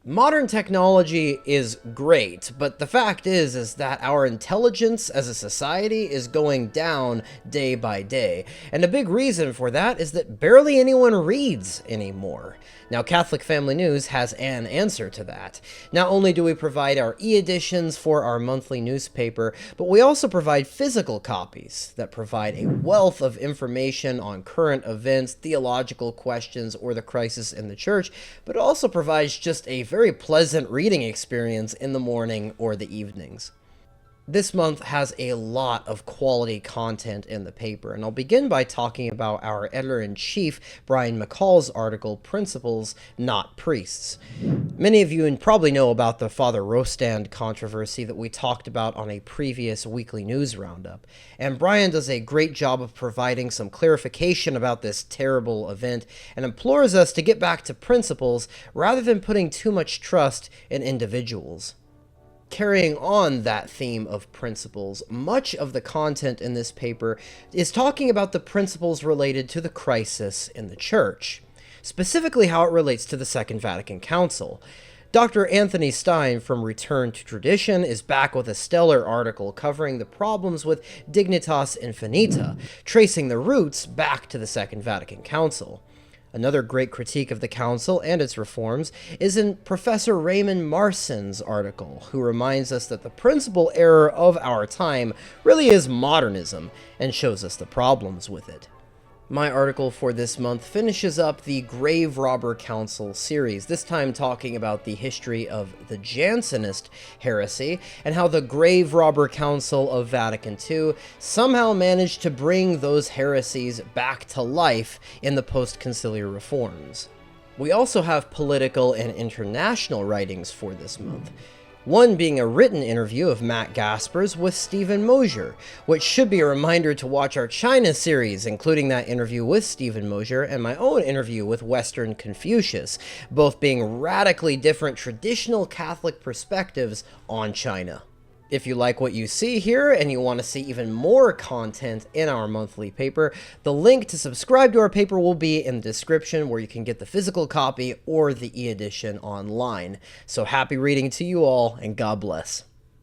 Modern technology is great, but the fact is that our intelligence as a society is going down day by day. And a big reason for that is that barely anyone reads anymore. Now, Catholic Family News has an answer to that. Not only do we provide our e-editions for our monthly newspaper, but we also provide physical copies that provide a wealth of information on current events, theological questions, or the crisis in the church, but it also provides just a very pleasant reading experience in the morning or the evenings. This month has a lot of quality content in the paper, and I'll begin by talking about our editor-in-chief, Brian McCall's article, Principles, Not Priests. Many of you probably know about the Father Rostand controversy that we talked about on a previous weekly news roundup, and Brian does a great job of providing some clarification about this terrible event and implores us to get back to principles rather than putting too much trust in individuals. Carrying on that theme of principles, much of the content in this paper is talking about the principles related to the crisis in the church, specifically how it relates to the Second Vatican Council. Dr. Anthony Stein from Return to Tradition is back with a stellar article covering the problems with Dignitas Infinita, tracing the roots back to the Second Vatican Council. Another great critique of the Council and its reforms is in Professor Raymond Marson's article, who reminds us that the principal error of our time really is modernism, and shows us the problems with it. My article for this month finishes up the Grave Robber Council series, this time talking about the history of the Jansenist heresy and how the Grave Robber Council of Vatican II somehow managed to bring those heresies back to life in the post-conciliar reforms. We also have political and international writings for this month. One being a written interview of Matt Gaspers with Stephen Mosier, which should be a reminder to watch our China series, including that interview with Stephen Mosier and my own interview with Western Confucius, both being radically different traditional Catholic perspectives on China. If you like what you see here and you want to see even more content in our monthly paper, the link to subscribe to our paper will be in the description, where you can get the physical copy or the e-edition online. So happy reading to you all, and God bless.